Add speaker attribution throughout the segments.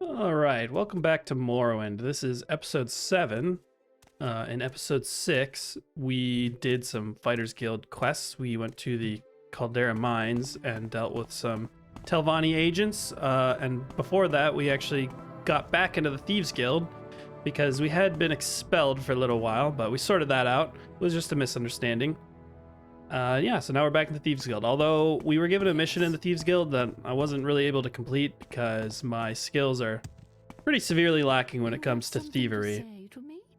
Speaker 1: All right, welcome back to Morrowind. This is episode 7. In episode 6, we did some Fighters Guild quests. We went to the Caldera Mines and dealt with some Telvanni agents. And before that, we actually got back into the Thieves Guild because we had been expelled for a little while, but we sorted that out. It was just a misunderstanding. So now we're back in the Thieves Guild. Although we were given a mission in the Thieves Guild that I wasn't really able to complete because my skills are pretty severely lacking when it comes to thievery.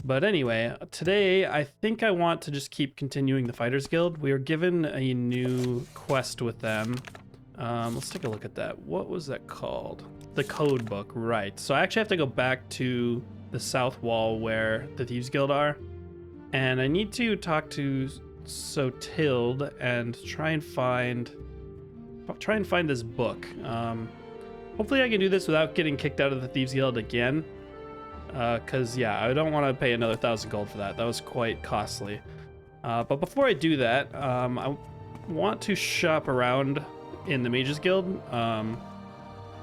Speaker 1: But anyway, today I think I want to just keep continuing the Fighters Guild. We were given a new quest with them. Let's take a look at that. What was that called? The code book, right. So I actually have to go back to the south wall where the Thieves Guild are. And I need to talk to Sotild and try and find this book. Hopefully I can do this without getting kicked out of the Thieves Guild again, because I don't want to pay another 1,000 gold for that. That was quite costly. But before I do that, I want to shop around in the Mages Guild.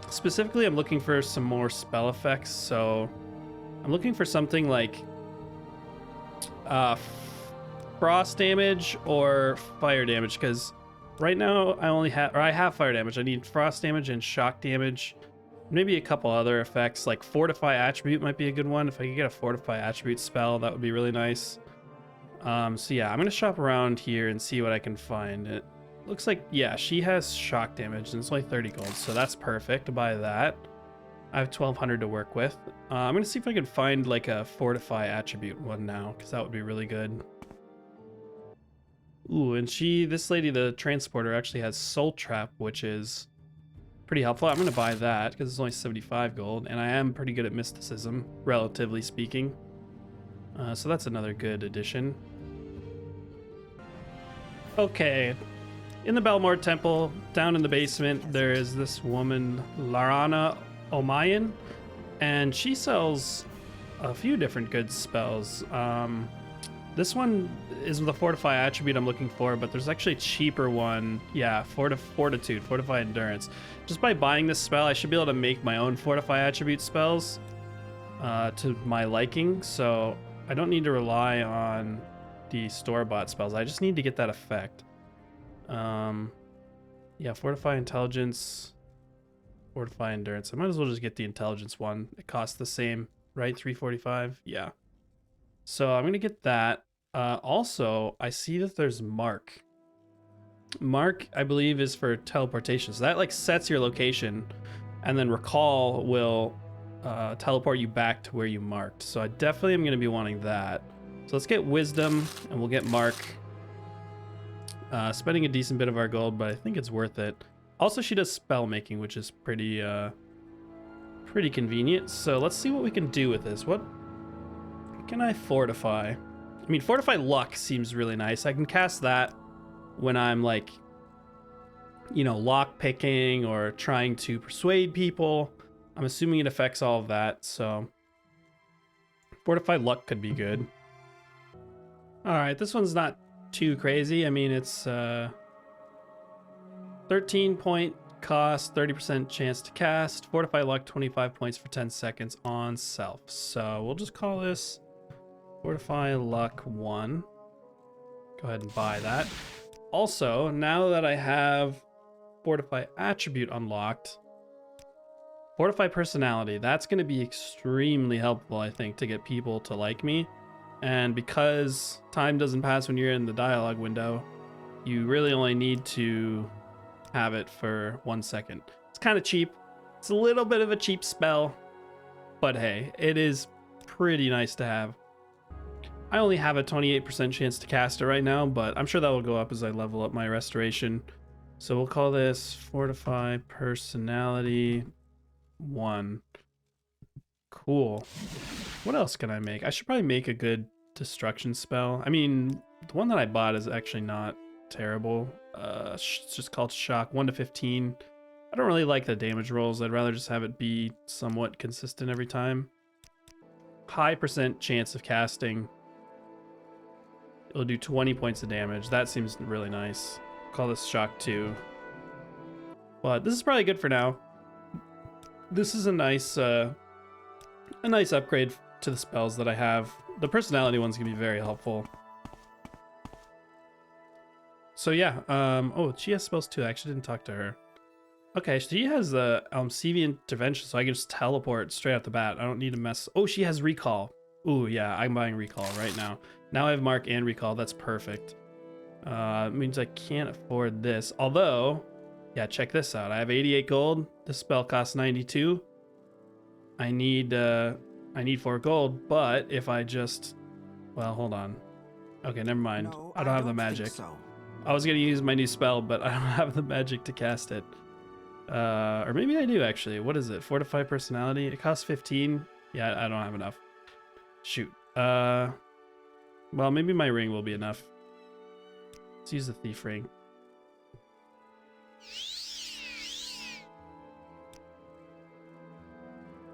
Speaker 1: Specifically, I'm looking for some more spell effects, so I'm looking for something like frost damage or fire damage, because right now I have fire damage. I need frost damage and shock damage, maybe a couple other effects. Like fortify attribute might be a good one. If I could get a fortify attribute spell, that would be really nice. I'm gonna shop around here and see what I can find. It looks like she has shock damage and it's only 30 gold, so that's perfect to buy that. I have 1,200 to work with. I'm gonna see if I can find like a fortify attribute one now, because that would be really good. Ooh, and this lady, the transporter, actually has Soul Trap, which is pretty helpful. I'm going to buy that because it's only 75 gold, and I am pretty good at mysticism, relatively speaking. So that's another good addition. Okay, in the Balmora Temple, down in the basement, there is this woman, Larana Omayan, and she sells a few different good spells. This one is the fortify attribute I'm looking for, but there's actually a cheaper one. Yeah, fortitude, fortify endurance. Just by buying this spell, I should be able to make my own fortify attribute spells to my liking. So I don't need to rely on the store-bought spells. I just need to get that effect. Fortify intelligence, fortify endurance. I might as well just get the intelligence one. It costs the same, right? 345. Yeah. So I'm gonna get that. Also, I see that there's Mark. Mark, I believe, is for teleportation. So that like sets your location, and then Recall will teleport you back to where you marked. So I definitely am going to be wanting that. So let's get Wisdom, and we'll get Mark. Spending a decent bit of our gold, but I think it's worth it. Also, she does spell making, which is pretty convenient. So let's see what we can do with this. What can I fortify? I mean, fortify luck seems really nice. I can cast that when I'm like, lock picking or trying to persuade people. I'm assuming it affects all of that, so fortify luck could be good. All right, this one's not too crazy. I mean, it's 13 point cost, 30% chance to cast. Fortify luck, 25 points for 10 seconds on self. So we'll just call this Fortify Luck 1. Go ahead and buy that. Also, now that I have Fortify Attribute unlocked, Fortify Personality, that's going to be extremely helpful, I think, to get people to like me. And because time doesn't pass when you're in the dialogue window, you really only need to have it for 1 second. It's kind of cheap. It's a little bit of a cheap spell, but hey, it is pretty nice to have. I only have a 28% chance to cast it right now, but I'm sure that will go up as I level up my restoration. So we'll call this Fortify Personality 1. Cool. What else can I make? I should probably make a good destruction spell. I mean, the one that I bought is actually not terrible. It's just called Shock, 1 to 15. I don't really like the damage rolls. I'd rather just have it be somewhat consistent every time. High percent chance of casting. It'll do 20 points of damage. That seems really nice. Call this Shock 2. But this is probably good for now. this is a nice upgrade to the spells that I have. The personality one's gonna be very helpful. So yeah, oh, she has spells too. I actually didn't talk to her. Okay, she has the CV intervention, so I can just teleport straight off the bat. I don't need to mess. Oh, she has recall. Ooh, yeah, I'm buying recall right now. Now I have mark and recall. That's perfect. It means I can't afford this. Although, yeah, check this out. I have 88 gold. This spell costs 92. I need 4 gold, but if I just, well, hold on. Okay, never mind.
Speaker 2: No,
Speaker 1: I don't have the magic. I was gonna use my new spell, but I don't have the magic to cast it. Or maybe I do actually. What is it? Fortify personality. It costs 15. Yeah, I don't have enough. Shoot. Well, maybe my ring will be enough. Let's use the thief ring.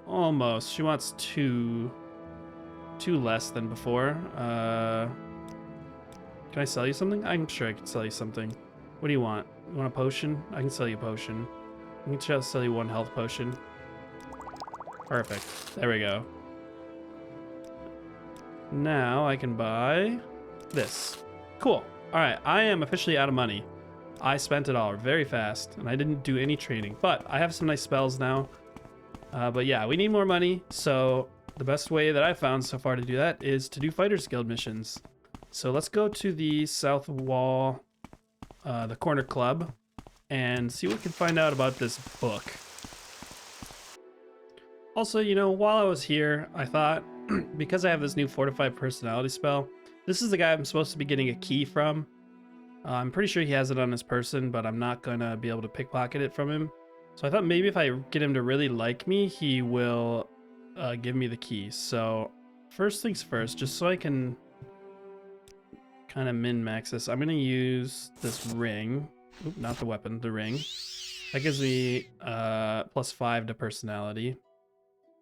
Speaker 1: Almost. She wants two less than before. Can I sell you something? I'm sure I can sell you something. What do you want? You want a potion? I can sell you a potion. I can just sell you 1 health potion. Perfect. There we go. Now I can buy this. Cool. All right, I am officially out of money. I spent it all very fast, and I didn't do any training. But I have some nice spells now. But yeah, we need more money. So the best way that I've found so far to do that is to do Fighters Guild missions. So let's go to the South Wall, the Corner Club, and see what we can find out about this book. Also, you know, while I was here, I thought, because I have this new Fortified Personality spell, this is the guy I'm supposed to be getting a key from. I'm pretty sure he has it on his person, but I'm not going to be able to pickpocket it from him. So I thought maybe if I get him to really like me, he will give me the key. So first things first, just so I can kind of min-max this, I'm going to use this ring. Oop, not the weapon, the ring. That gives me +5 to personality.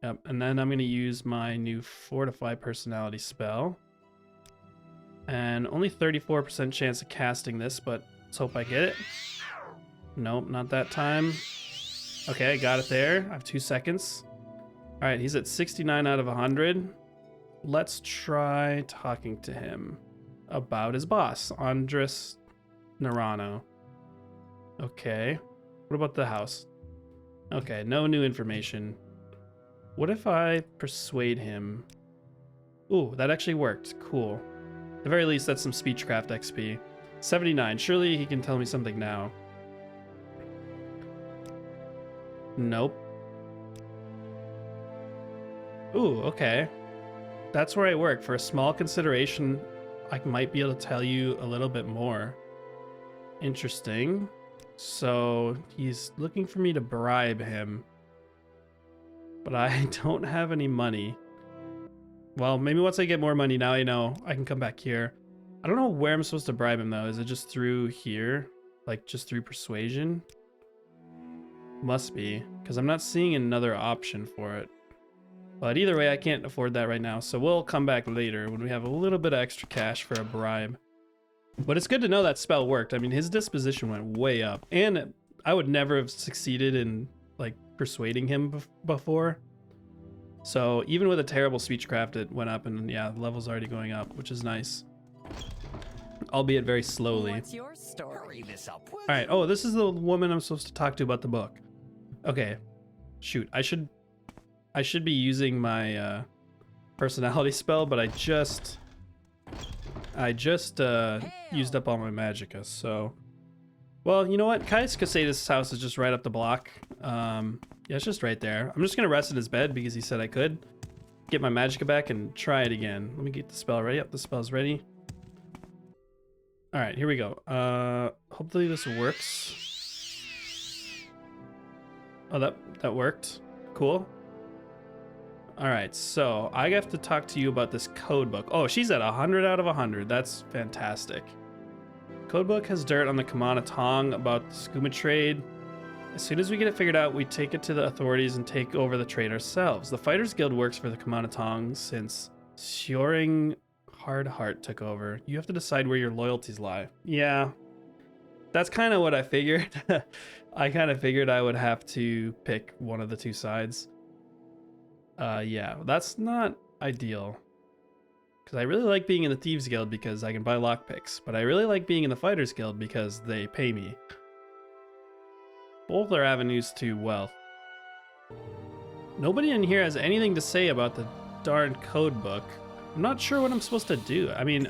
Speaker 1: Yep, and then I'm going to use my new Fortify Personality spell. And only 34% chance of casting this, but let's hope I get it. Nope, not that time. Okay, I got it there. I have 2 seconds. All right, he's at 69 out of 100. Let's try talking to him about his boss, Andres Nerano. Okay, what about the house? Okay, no new information. What if I persuade him? Ooh, that actually worked. Cool. At the very least, that's some Speechcraft XP. 79. Surely he can tell me something now. Nope. Ooh, okay. That's where I work. For a small consideration, I might be able to tell you a little bit more. Interesting. So he's looking for me to bribe him. But I don't have any money. Well, maybe once I get more money, now I know I can come back here. I don't know where I'm supposed to bribe him though. Is it just through here? Like just through persuasion? Must be, because I'm not seeing another option for it. But either way, I can't afford that right now. So we'll come back later when we have a little bit of extra cash for a bribe. But it's good to know that spell worked. I mean, his disposition went way up. And I would never have succeeded in like persuading him before. So even with a terrible speechcraft, it went up, and yeah, the level's already going up, which is nice. Albeit very slowly.
Speaker 3: What's your story?
Speaker 1: All right. Oh, this is the woman I'm supposed to talk to about the book. Okay. Shoot. I should be using my personality spell, but I just used up all my magicka. So, well, you know what? Caius Casadus' house is just right up the block. Yeah, it's just right there. I'm just gonna rest in his bed because he said I could. Get my magicka back and try it again. Let me get the spell ready. Yep, the spell's ready. All right, here we go. Hopefully this works. Oh, that worked. Cool. All right, so I have to talk to you about this code book. Oh, she's at 100 out of 100. That's fantastic. Codebook has dirt on the Kamana Tong about the skooma trade. As soon as we get it figured out, we take it to the authorities and take over the trade ourselves. The Fighters Guild works for the Kamana Tong since Shoring Hardheart took over. You have to decide where your loyalties lie. Yeah. That's kind of what I figured. I kind of figured I would have to pick one of the two sides. Yeah, that's not ideal. Because I really like being in the Thieves Guild because I can buy lockpicks, but I really like being in the Fighters Guild because they pay me. Both are avenues to wealth. Nobody in here has anything to say about the darn code book. I'm not sure what I'm supposed to do. I mean,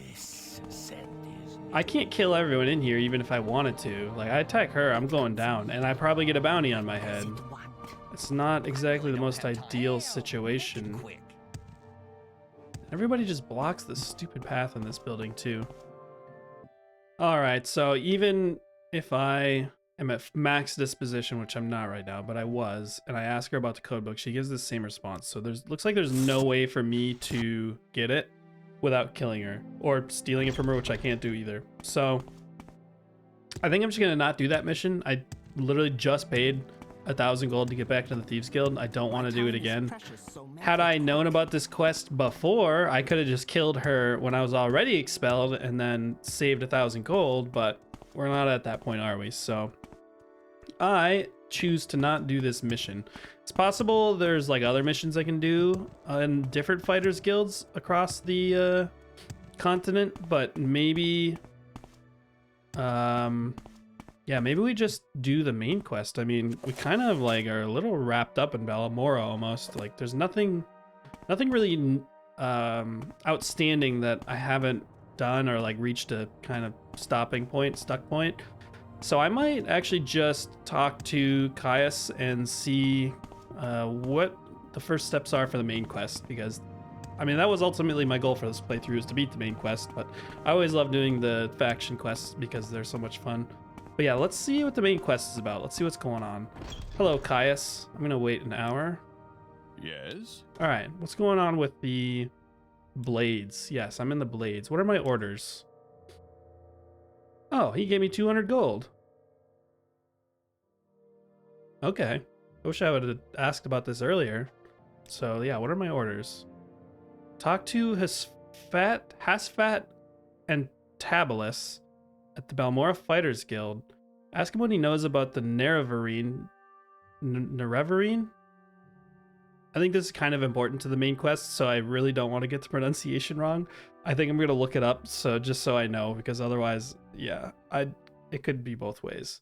Speaker 1: I can't kill everyone in here even if I wanted to. Like, I attack her, I'm going down, and I probably get a bounty on my head. It's not exactly the most ideal situation. Everybody just blocks the stupid path in this building too. Alright, so even if I am at max disposition, which I'm not right now, but I was, and I ask her about the codebook, she gives the same response. So looks like there's no way for me to get it without killing her or stealing it from her, which I can't do either. So I think I'm just gonna not do that mission. I literally just paid 1,000 gold to get back to the Thieves Guild. I don't want to do it again. Had I known about this quest before, I could have just killed her when I was already expelled and then saved 1,000 gold, but we're not at that point, are we? So I choose to not do this mission. It's possible there's like other missions I can do in different fighters guilds across the continent, but maybe yeah, maybe we just do the main quest. I mean, we kind of like are a little wrapped up in Balmora almost. Like there's nothing really outstanding that I haven't done or like reached a kind of stopping point, stuck point. So I might actually just talk to Caius and see what the first steps are for the main quest, because I mean, that was ultimately my goal for this playthrough, is to beat the main quest, but I always love doing the faction quests because they're so much fun. But yeah, let's see what the main quest is about. Let's see what's going on. Hello, Caius. I'm gonna wait an hour.
Speaker 2: Yes?
Speaker 1: All right, what's going on with the blades? Yes, I'm in the blades. What are my orders? Oh, he gave me 200 gold. Okay. I wish I would have asked about this earlier. So yeah, what are my orders? Talk to Hasfat and Tabalus at the Balmora Fighters Guild. Ask him what he knows about the Nerevarine. Nerevarine? I think this is kind of important to the main quest, so I really don't want to get the pronunciation wrong. I think I'm going to look it up, so just so I know, because otherwise, yeah, it could be both ways.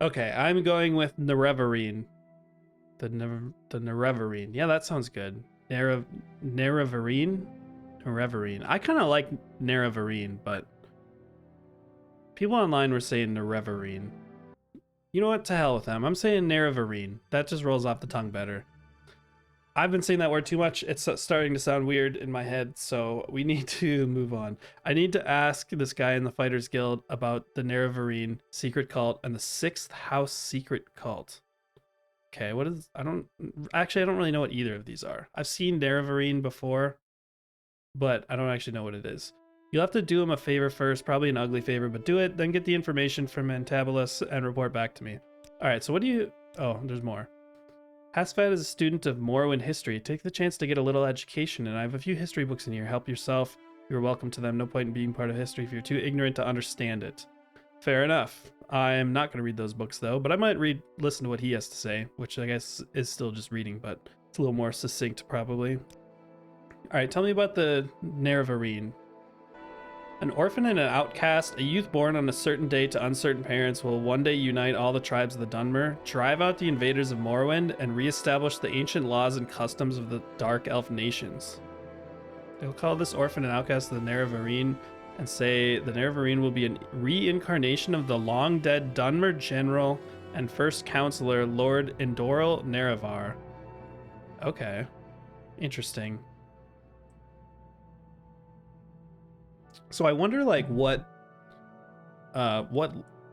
Speaker 1: Okay, I'm going with Nerevarine. The Nerevarine. Yeah, that sounds good. Nerevarine? Nerevarine. I kind of like Nerevarine, but people online were saying Nerevarine. You know what? To hell with them. I'm saying Nerevarine. That just rolls off the tongue better. I've been saying that word too much. It's starting to sound weird in my head, so we need to move on. I need to ask this guy in the Fighters Guild about the Nerevarine secret cult and the 6th House secret cult. Okay, what is... I don't really know what either of these are. I've seen Nerevarine before, but I don't actually know what it is. You'll have to do him a favor first, probably an ugly favor, but do it, then get the information from Antabalus and report back to me. Alright, so what do you... Oh, there's more. Hasfat is a student of Morrowind history. Take the chance to get a little education, and I have a few history books in here. Help yourself. You're welcome to them. No point in being part of history if you're too ignorant to understand it. Fair enough. I'm not going to read those books, though, but I might listen to what he has to say, which I guess is still just reading, but it's a little more succinct, probably. Alright, tell me about the Nerevarine. An orphan and an outcast, a youth born on a certain day to uncertain parents, will one day unite all the tribes of the Dwemer, drive out the invaders of Morrowind, and re-establish the ancient laws and customs of the Dark Elf nations. They'll call this orphan and outcast the Nerevarine, and say the Nerevarine will be a reincarnation of the long-dead Dwemer general and first counselor, Lord Indoril Nerevar. Okay. Interesting. So I wonder, like, what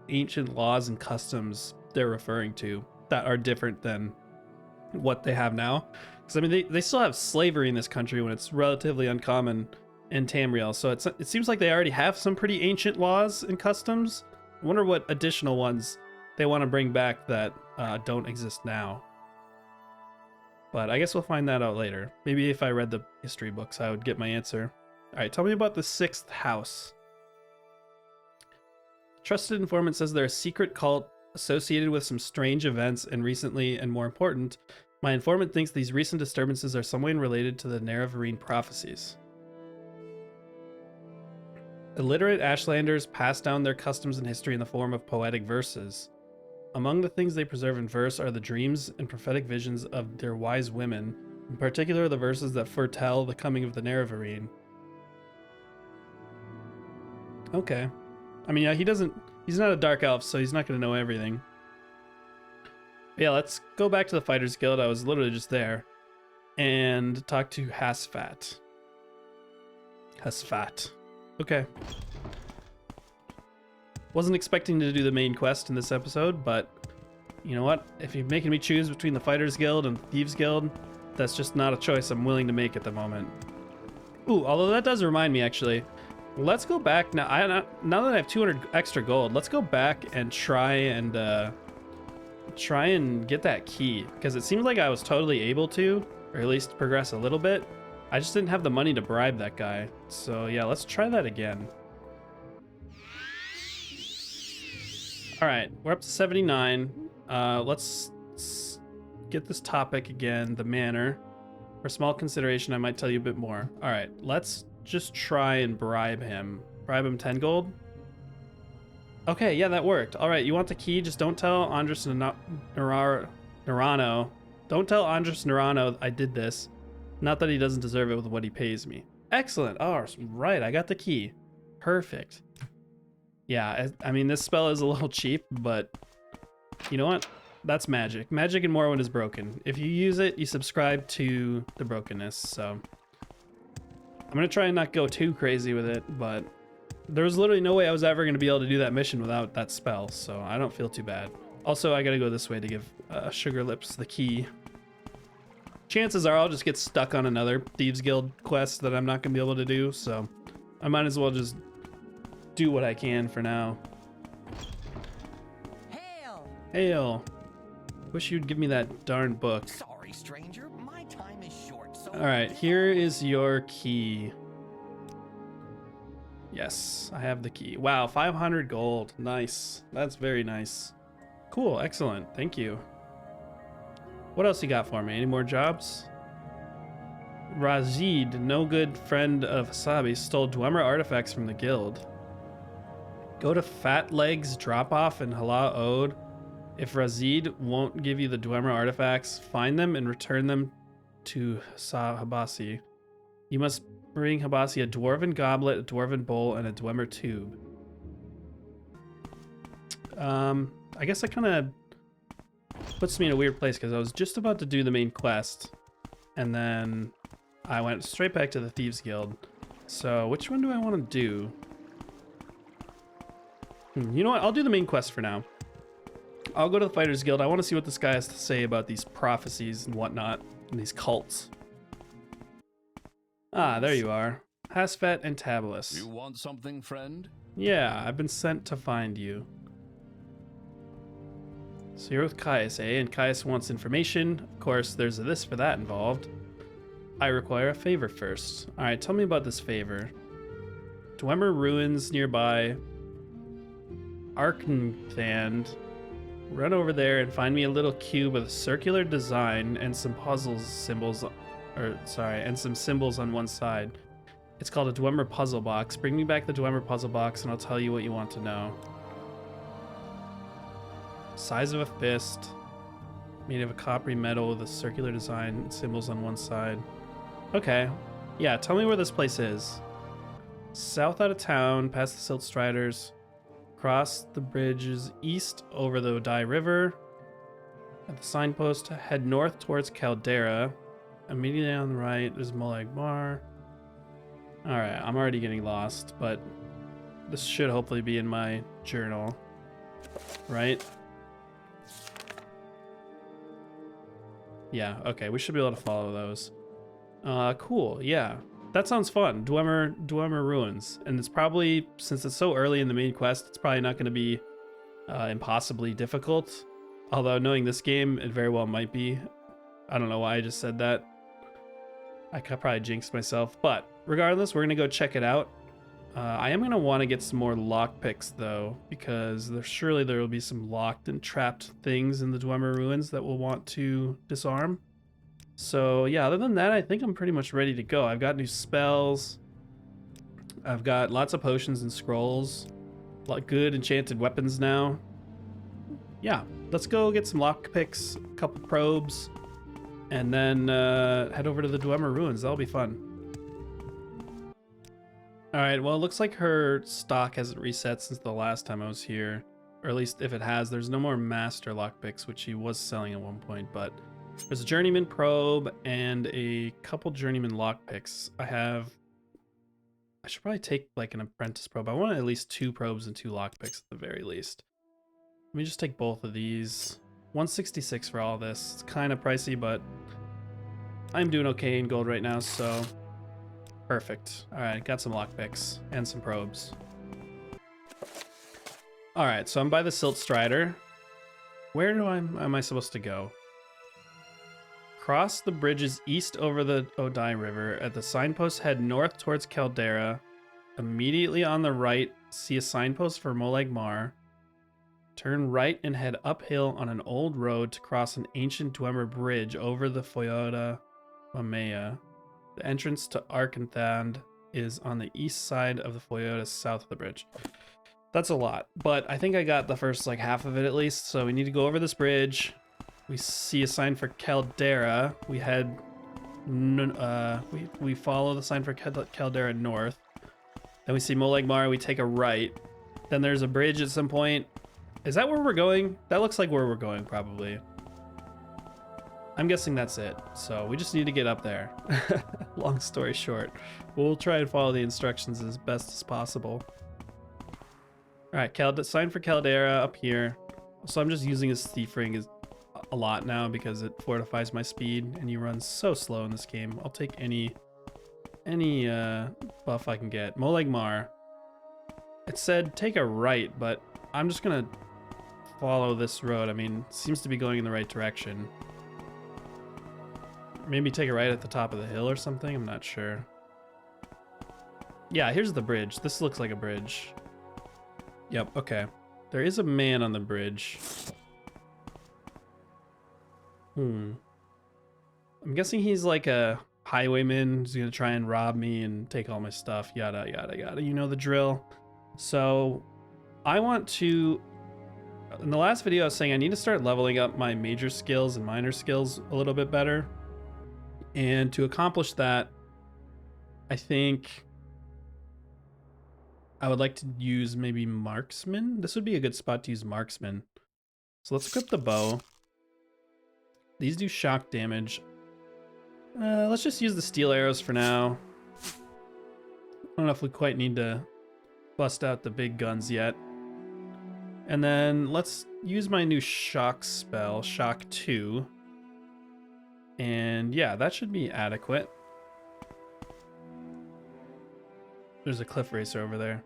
Speaker 1: ancient laws and customs they're referring to that are different than what they have now. Because, I mean, they still have slavery in this country when it's relatively uncommon in Tamriel. So it seems like they already have some pretty ancient laws and customs. I wonder what additional ones they want to bring back that don't exist now. But I guess we'll find that out later. Maybe if I read the history books, I would get my answer. Alright, tell me about the 6th house. Trusted informant says they're a secret cult associated with some strange events, and recently, and more important, my informant thinks these recent disturbances are some way related to the Nerevarine prophecies. Illiterate Ashlanders pass down their customs and history in the form of poetic verses. Among the things they preserve in verse are the dreams and prophetic visions of their wise women, in particular the verses that foretell the coming of the Nerevarine. Okay. I mean, yeah, he's not a dark elf, so he's not going to know everything. But yeah, let's go back to the Fighters Guild. I was literally just there. And talk to Hasfat. Hasfat. Okay. Wasn't expecting to do the main quest in this episode, but you know what? If you're making me choose between the Fighters Guild and the Thieves Guild, that's just not a choice I'm willing to make at the moment. Ooh, although that does remind me, actually. Let's go back now. Now that I have 200 extra gold, let's go back and try and get that key, because it seems like I was totally able to, or at least progress a little bit. I just didn't have the money to bribe that guy. So yeah, let's try that again. All right, we're up to 79. Let's get this topic again, the manor. For small consideration, I might tell you a bit more. All right, let's just try and bribe him. Bribe him 10 gold. Okay, yeah, that worked. All right, you want the key? Just don't tell Andres Nerano. Don't tell Andres Nerano I did this. Not that he doesn't deserve it with what he pays me. Excellent. Oh, right, I got the key. Perfect. Yeah, I mean, this spell is a little cheap, but you know what? That's magic. Magic in Morrowind is broken. If you use it, you subscribe to the brokenness, so I'm gonna try and not go too crazy with it, but there was literally no way I was ever gonna be able to do that mission without that spell, so I don't feel too bad. Also, I gotta go this way to give Sugar Lips the key. Chances are I'll just get stuck on another Thieves Guild quest that I'm not gonna be able to do, so I might as well just do what I can for now.
Speaker 3: Hail!
Speaker 1: Hail! Wish you'd give me that darn book.
Speaker 3: Sorry, stranger. My time is short, so...
Speaker 1: Alright, here is your key. Yes, I have the key. Wow, 500 gold. Nice. That's very nice. Cool, excellent. Thank you. What else you got for me? Any more jobs? Rajid, no good friend of Hasabi, stole Dwemer artifacts from the guild. Go to Fat Legs Drop Off in Hala Ode. If Razid won't give you the Dwemer artifacts, find them and return them to Habasi. You must bring Habasi a dwarven goblet, a dwarven bowl, and a Dwemer tube. I guess that kind of puts me in a weird place because I was just about to do the main quest, and then I went straight back to the Thieves Guild. So which one do I want to do? You know what? I'll do the main quest for now. I'll go to the Fighters Guild. I want to see what this guy has to say about these prophecies and whatnot, and these cults. Ah, there you are. Hasfat and Tabulus.
Speaker 2: You want something, friend?
Speaker 1: Yeah, I've been sent to find you. So you're with Caius, eh? And Caius wants information. Of course, there's a this for that involved. I require a favor first. Alright, tell me about this favor. Dwemer ruins nearby. Arkngthand. Run over there and find me a little cube with a circular design and some and some symbols on one side. It's called a Dwemer puzzle box. Bring me back the Dwemer puzzle box and I'll tell you what you want to know. Size of a fist. Made of a coppery metal with a circular design and symbols on one side. Okay. Yeah, tell me where this place is. South out of town, past the Silt Striders. Cross the bridges east over the Odai River. At the signpost, head north towards Caldera. Immediately on the right, there's Molag Bar. Alright, I'm already getting lost, but this should hopefully be in my journal. Right? Yeah, okay, we should be able to follow those. Cool, yeah. That sounds fun. Dwemer Ruins. And it's probably, since it's so early in the main quest, it's probably not going to be impossibly difficult. Although, knowing this game, it very well might be. I don't know why I just said that. I could probably jinx myself. But, regardless, we're going to go check it out. I am going to want to get some more lockpicks, though, because surely there will be some locked and trapped things in the Dwemer ruins that we'll want to disarm. So, yeah, other than that, I think I'm pretty much ready to go. I've got new spells. I've got lots of potions and scrolls. A lot of good enchanted weapons now. Yeah, let's go get some lockpicks, a couple probes, and then head over to the Dwemer ruins. That'll be fun. Alright, well, it looks like her stock hasn't reset since the last time I was here. Or at least if it has, there's no more master lockpicks, which he was selling at one point, but there's a journeyman probe and a couple journeyman lockpicks. I should probably take like an apprentice probe. I want at least 2 probes and 2 lockpicks at the very least. Let me just take both of these. 166 for all this. It's kind of pricey, but I'm doing okay in gold right now, so perfect. All right, got some lockpicks and some probes. All right, so I'm by the Silt Strider. Where am I supposed to go? Cross the bridges east over the Odai River. At the signpost, head north towards Caldera. Immediately on the right, see a signpost for Molag Mar. Turn right and head uphill on an old road to cross an ancient Dwemer bridge over the Foyota Wamea. The entrance to Arkngthand is on the east side of the Foyota, south of the bridge. That's a lot, but I think I got the first like half of it at least. So we need to go over this bridge. We see a sign for Caldera. We head, we follow the sign for Caldera north. Then we see Molag Mar. We take a right. Then there's a bridge at some point. Is that where we're going? That looks like where we're going, probably. I'm guessing that's it. So we just need to get up there. Long story short, we'll try and follow the instructions as best as possible. All right, sign for Caldera up here. So I'm just using his thief ring a lot now because it fortifies my speed, and he runs so slow in this game. I'll take any buff I can get. Molag Mar. It said take a right, but I'm just gonna follow this road. I mean, it seems to be going in the right direction. Maybe take a right at the top of the hill or something. I'm not sure. Yeah, here's the bridge. This looks like a bridge. Yep, okay. There is a man on the bridge. I'm guessing he's like a highwayman who's gonna try and rob me and take all my stuff. Yada, yada, yada. You know the drill. So I want to... In the last video, I was saying I need to start leveling up my major skills and minor skills a little bit better. And to accomplish that, I think I would like to use maybe marksman. This would be a good spot to use marksman. So let's equip the bow. These do shock damage. Let's just use the steel arrows for now. I don't know if we quite need to bust out the big guns yet. And then let's use my new shock spell, Shock 2. And yeah, that should be adequate. There's a cliff racer over there.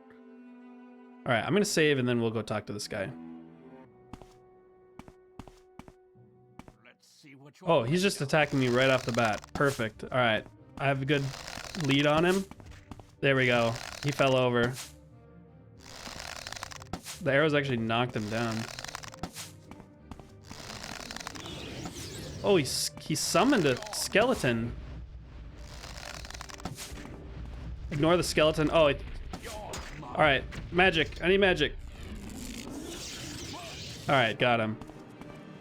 Speaker 1: All right, I'm gonna save and then we'll go talk to this guy.
Speaker 3: Let's see what
Speaker 1: Oh, he's just attacking me right off the bat. Perfect. All right, I have a good lead on him. There we go. He fell over. The arrows actually knocked him down. Oh, he summoned a skeleton. Ignore the skeleton. Oh, all right. Magic. I need magic. All right, got him.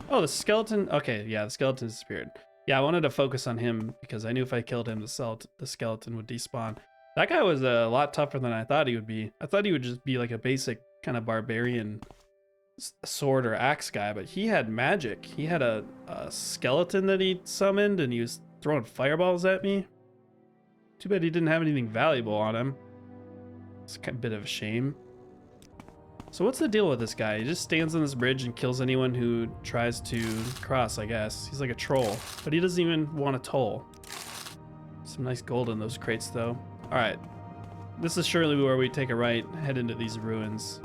Speaker 1: Oh, the skeleton. Okay, yeah, the skeleton disappeared. Yeah, I wanted to focus on him because I knew if I killed him, the skeleton would despawn. That guy was a lot tougher than I thought he would be. I thought he would just be like a basic kind of barbarian sword or axe guy, but he had magic. He had a skeleton that he summoned, and he was throwing fireballs at me. Too bad he didn't have anything valuable on him. It's a bit of a shame. So what's the deal with this guy? He just stands on this bridge and kills anyone who tries to cross, I guess. He's like a troll, but he doesn't even want a toll. Some nice gold in those crates, though. All right. This is surely where we take a right, head into these ruins.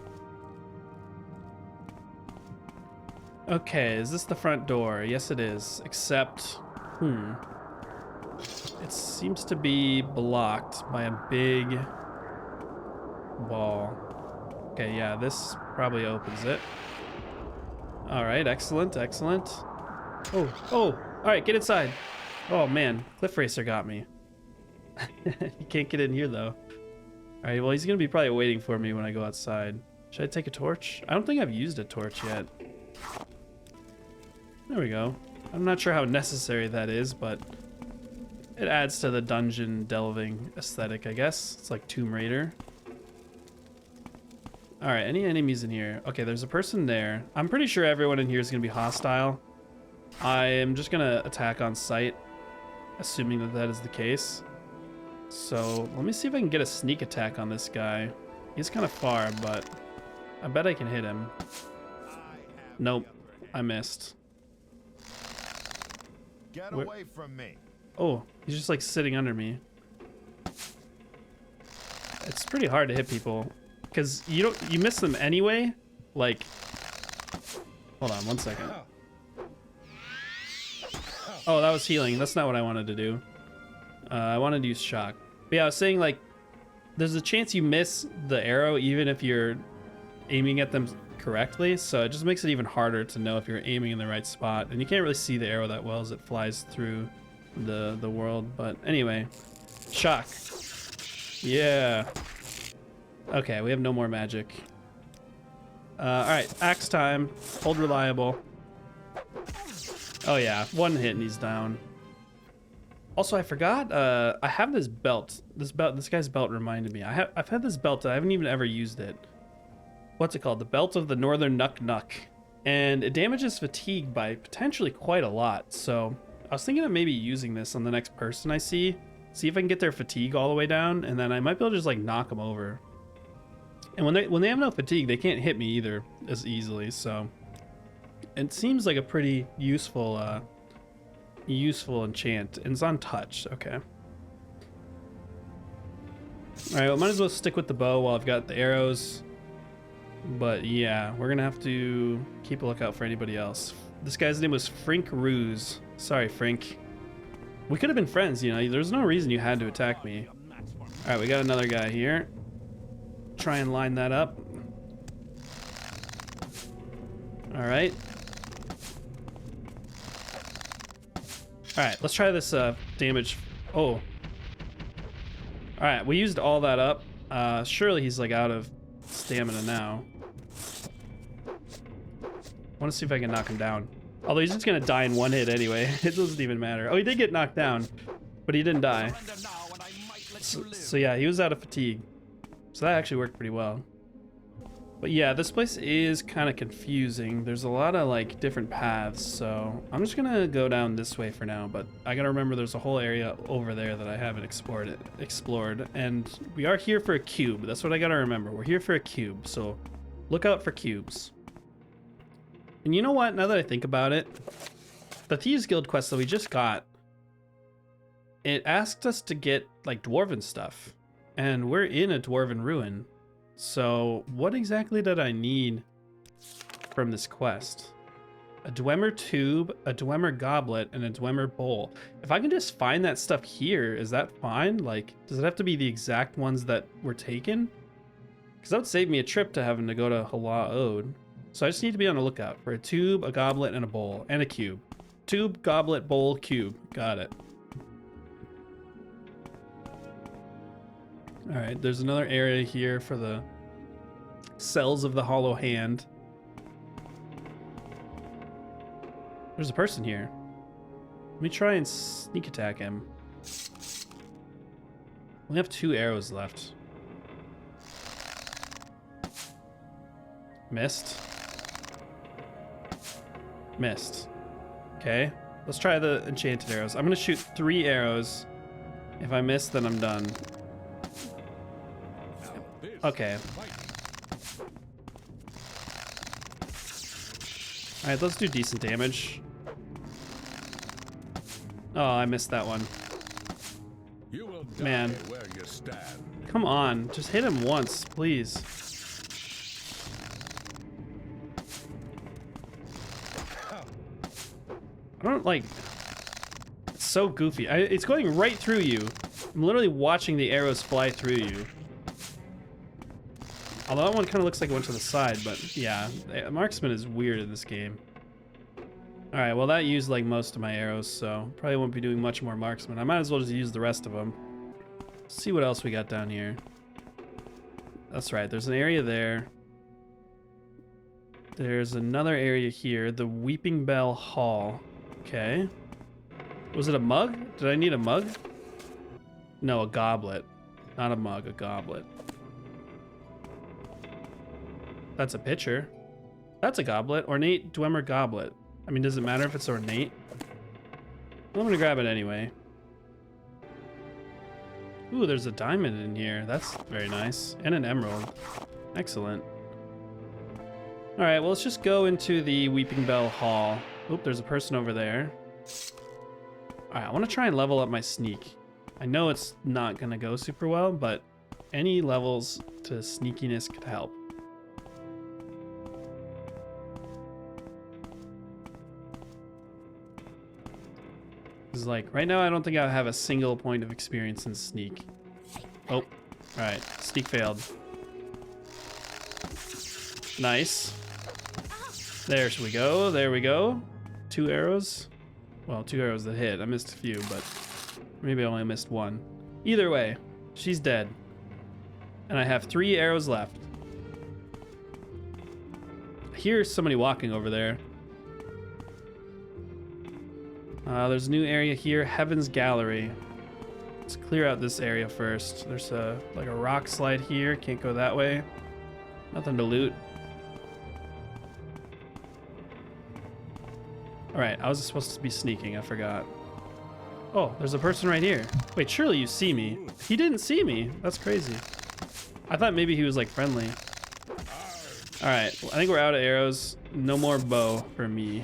Speaker 1: Okay, is this the front door? Yes, it is. Except, it seems to be blocked by a big wall. Okay, yeah, this probably opens it. All right, excellent, excellent. Oh, oh, all right, get inside. Oh man, Cliff Racer got me. You can't get in here though. All right, well, he's gonna be probably waiting for me when I go outside. Should I take a torch? I don't think I've used a torch yet. There we go. I'm not sure how necessary that is, but it adds to the dungeon delving aesthetic, I guess. It's like Tomb Raider. All right, any enemies in here? Okay, there's a person there. I'm pretty sure everyone in here is gonna be hostile. I am just gonna attack on sight, assuming that that is the case. So let me see if I can get a sneak attack on this guy. He's kind of far, but I bet I can hit him. Nope, I missed.
Speaker 4: Get away from me.
Speaker 1: Oh, he's just like sitting under me. It's pretty hard to hit people because you miss them anyway. Like, hold on 1 second. Oh, that was healing. That's not what I wanted to do. I wanted to use shock. But yeah, I was saying, like, there's a chance you miss the arrow even if you're aiming at them correctly, so it just makes it even harder to know if you're aiming in the right spot, and you can't really see the arrow that well as it flies through the world. But anyway, shock. Yeah. Okay, we have no more magic. All right, axe time. Hold reliable. Oh yeah, one hit and he's down. Also, I forgot. I have this belt. This guy's belt reminded me. I've had this belt. I haven't even ever used it. What's it called? The Belt of the Northern Nuck, and it damages fatigue by potentially quite a lot. So I was thinking of maybe using this on the next person I see if I can get their fatigue all the way down, and then I might be able to just like knock them over. And when they have no fatigue, they can't hit me either as easily. So it seems like a pretty useful enchant, and it's on touch. Okay. All right, well, might as well stick with the bow while I've got the arrows. But yeah, we're gonna have to keep a lookout for anybody else. This guy's name was Frink Ruse. Sorry, Frink. We could have been friends, you know. There's no reason you had to attack me. All right, we got another guy here. Try and line that up. All right. All right, let's try this damage. Oh. All right, we used all that up. Surely he's like out of stamina now. I want to see if I can knock him down. Although he's just gonna die in one hit anyway. It doesn't even matter. Oh, he did get knocked down, but he didn't die. So yeah, he was out of fatigue. So that actually worked pretty well. But yeah, this place is kind of confusing. There's a lot of like different paths, so I'm just gonna go down this way for now. But I gotta remember there's a whole area over there that I haven't explored, and we are here for a cube. That's what I gotta remember. We're here for a cube, so look out for cubes. And you know what? Now that I think about it, the Thieves Guild quest that we just got, it asked us to get like dwarven stuff, and we're in a dwarven ruin. So what exactly did I need from this quest? A Dwemer tube, a Dwemer goblet, and a Dwemer bowl. If I can just find that stuff here, is that fine? Like, does it have to be the exact ones that were taken? Because that would save me a trip to having to go to Hala Ode. So I just need to be on the lookout for a tube, a goblet, and a bowl, and a cube. Tube, goblet, bowl, cube. Got it. All right, there's another area here for the cells of the hollow hand. There's a person here. Let me try and sneak attack him. We have 2 arrows left. Missed. Missed. Okay, let's try the enchanted arrows. I'm gonna shoot 3 arrows. If I miss, then I'm done. Okay. All right, let's do decent damage. Oh, I missed that one. Man. Come on, just hit him once, please. I don't like... It's so goofy. It's going right through you. I'm literally watching the arrows fly through you. Although that one kind of looks like it went to the side, but yeah, marksman is weird in this game. All right, well that used like most of my arrows, so probably won't be doing much more marksman. I might as well just use the rest of them. See what else we got down here. That's right, there's an area there. There's another area here, the Weeping Bell Hall. Okay. Was it a mug? Did I need a mug? No, a goblet. Not a mug, a goblet. That's a pitcher. That's a goblet. Ornate Dwemer goblet. I mean, does it matter if it's ornate? I'm gonna grab it anyway. Ooh, there's a diamond in here. That's very nice. And an emerald. Excellent. All right, well, let's just go into the Weeping Bell Hall. Oop, there's a person over there. All right, I want to try and level up my sneak. I know it's not going to go super well, but any levels to sneakiness could help. Because, like, right now I don't think I have a single point of experience in sneak. Oh, all right, sneak failed. Nice. There we go. There we go. 2 arrows. Well, 2 arrows that hit. I missed a few, but maybe I only missed 1. Either way, she's dead. And I have 3 arrows left. I hear somebody walking over there. There's a new area here, Heaven's Gallery. Let's clear out this area first. There's like a rock slide here. Can't go that way. Nothing to loot. Alright, I was supposed to be sneaking, I forgot. Oh, there's a person right here. Wait, surely you see me. He didn't see me. That's crazy. I thought maybe he was like friendly. Alright, well, I think we're out of arrows. No more bow for me.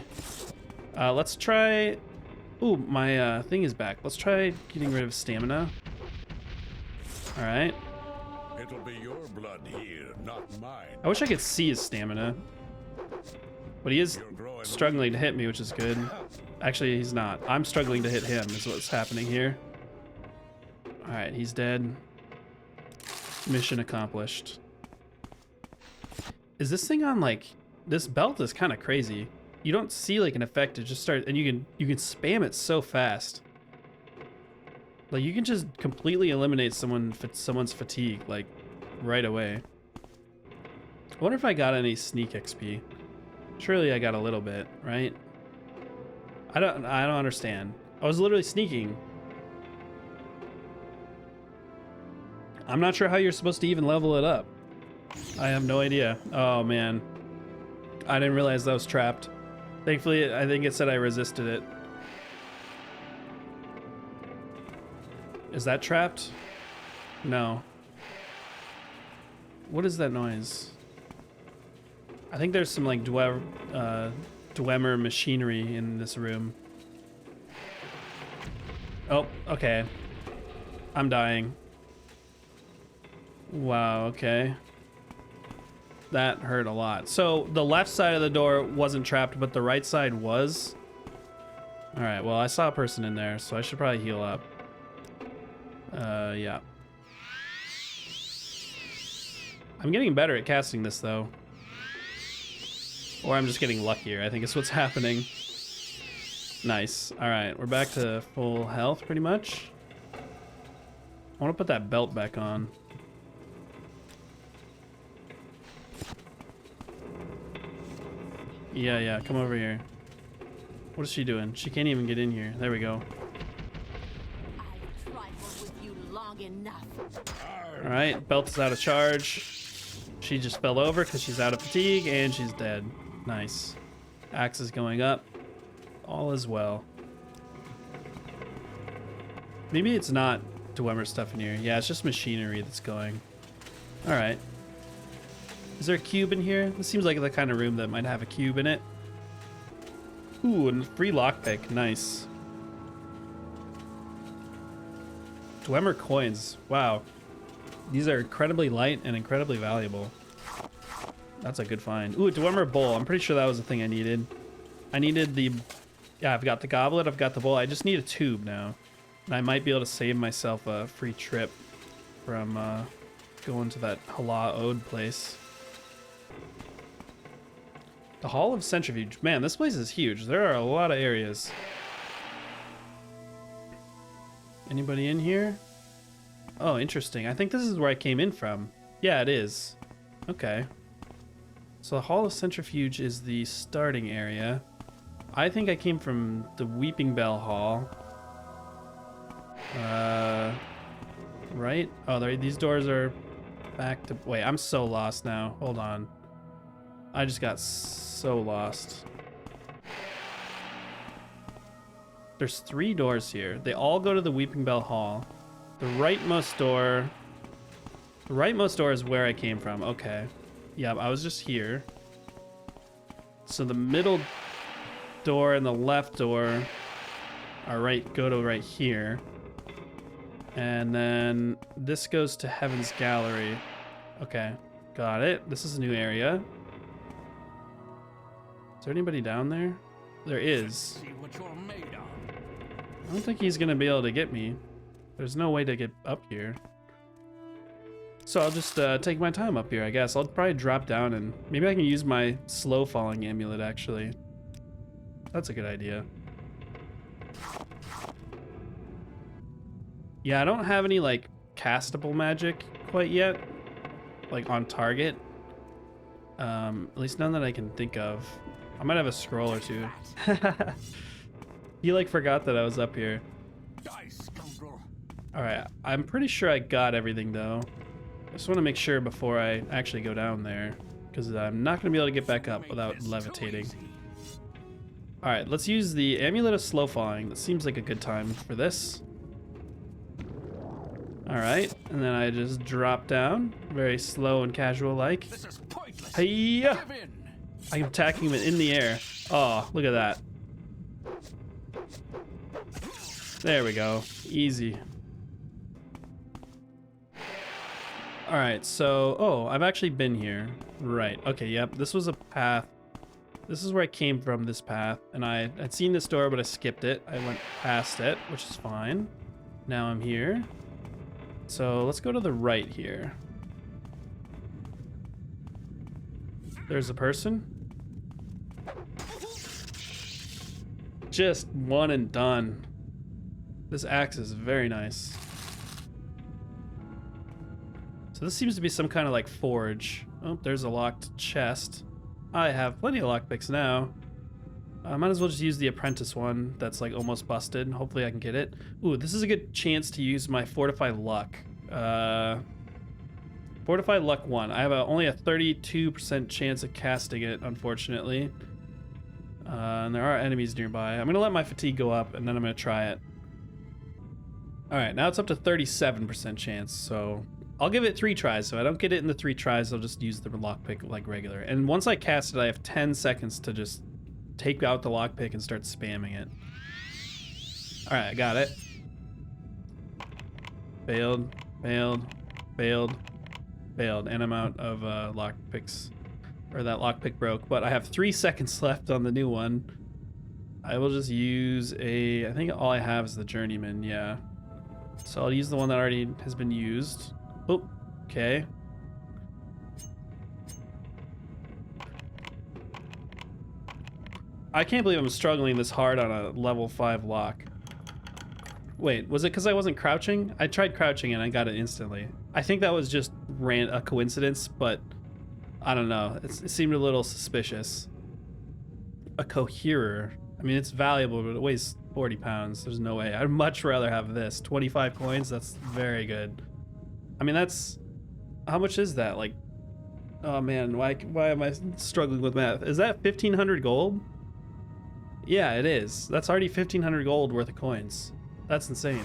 Speaker 1: Let's try... Ooh, my thing is back. Let's try getting rid of stamina. Alright.
Speaker 3: It'll be your blood here, not mine.
Speaker 1: I wish I could see his stamina. But he is struggling to hit me, which is good. Actually, he's not. I'm struggling to hit him is what's happening here. All right, he's dead. Mission accomplished. Is this thing on like... This belt is kind of crazy. You don't see like an effect. It just starts... And you can spam it so fast. Like you can just completely eliminate someone's fatigue like right away. I wonder if I got any sneak XP. Surely I got a little bit, right? I don't understand. I was literally sneaking. I'm not sure how you're supposed to even level it up. I have no idea. Oh man. I didn't realize that was trapped. Thankfully, I think it said I resisted it. Is that trapped? No. What is that noise? I think there's some like Dwemer machinery in this room. Oh, okay. I'm dying. Wow, okay. That hurt a lot. So the left side of the door wasn't trapped, but the right side was. All right, well, I saw a person in there, so I should probably heal up. Yeah. I'm getting better at casting this though. Or I'm just getting luckier, I think is what's happening. Nice. All right, we're back to full health pretty much. I want to put that belt back on. Yeah, come over here. What is she doing? She can't even get in here. There we go.
Speaker 4: I've trifled with you long enough.
Speaker 1: All right, belt is out of charge. She just fell over because she's out of fatigue and she's dead. Nice. Axe is going up. All is well. Maybe it's not Dwemer stuff in here. Yeah, it's just machinery that's going. All right. Is there a cube in here? This seems like the kind of room that might have a cube in it. Ooh, and free lockpick. Nice. Dwemer coins. Wow. These are incredibly light and incredibly valuable. That's a good find. Ooh, a Dwemer bowl. I'm pretty sure that was the thing I needed. I needed the... Yeah, I've got the goblet. I've got the bowl. I just need a tube now. And I might be able to save myself a free trip from going to that Hala Ode place. The Hall of Centrifuge. Man, this place is huge. There are a lot of areas. Anybody in here? Oh, interesting. I think this is where I came in from. Yeah, it is. Okay. So the Hall of Centrifuge is the starting area. I think I came from the Weeping Bell Hall. Right? Oh, these doors are back to... Wait, I'm so lost now. Hold on. I just got so lost. There's 3 doors here. They all go to the Weeping Bell Hall. The rightmost door is where I came from. Okay. Yeah, I was just here. So the middle door and the left door are go to right here. And then this goes to Heaven's Gallery. Okay, got it. This is a new area. Is there anybody down there? There is.
Speaker 3: See what you're made of.
Speaker 1: I don't think he's gonna be able to get me. There's no way to get up here. So I'll just take my time up here, I guess. I'll probably drop down and maybe I can use my slow falling amulet, actually. That's a good idea. Yeah, I don't have any, like, castable magic quite yet. Like, on target. At least none that I can think of. I might have a scroll or two. You, like, forgot that I was up here. Alright, I'm pretty sure I got everything, though. I just want to make sure before I actually go down there. Because I'm not going to be able to get back up without levitating. Alright, let's use the Amulet of Slow Falling. That seems like a good time for this. Alright, and then I just drop down. Very slow and casual like. Hiya! I'm attacking him in the air. Oh, look at that. There we go. Easy. Alright, so... Oh, I've actually been here. Right. Okay, yep. This was a path. This is where I came from, this path. And I'd seen this door, but I skipped it. I went past it, which is fine. Now I'm here. So let's go to the right here. There's a person. Just one and done. This axe is very nice. So this seems to be some kind of like forge. Oh, there's a locked chest. I have plenty of lockpicks now. I might as well just use the apprentice one that's like almost busted. Hopefully I can get it. Ooh, this is a good chance to use my Fortify Luck. Fortify Luck 1. I have only a 32% chance of casting it, unfortunately. And there are enemies nearby. I'm going to let my fatigue go up, and then I'm going to try it. Alright, now it's up to 37% chance, so... I'll give it 3 tries. So if I don't get it in the 3 tries, I'll just use the lockpick like regular. And once I cast it, I have 10 seconds to just take out the lockpick and start spamming it. Alright, I got it. Failed, failed, failed, failed. And I'm out of lockpicks. Or that lockpick broke. But I have 3 seconds left on the new one. I will just use a... I think all I have is the Journeyman, yeah. So I'll use the one that already has been used. Oh, okay. I can't believe I'm struggling this hard on a level 5 lock. Wait, was it because I wasn't crouching? I tried crouching and I got it instantly. I think that was just a coincidence, but I don't know. It seemed a little suspicious. A coherer. I mean, it's valuable, but it weighs 40 pounds. There's no way. I'd much rather have this. 25 coins, that's very good. I mean, that's... How much is that? Like... Oh man, why am I struggling with math? Is that 1,500 gold? Yeah, it is. That's already 1,500 gold worth of coins. That's insane.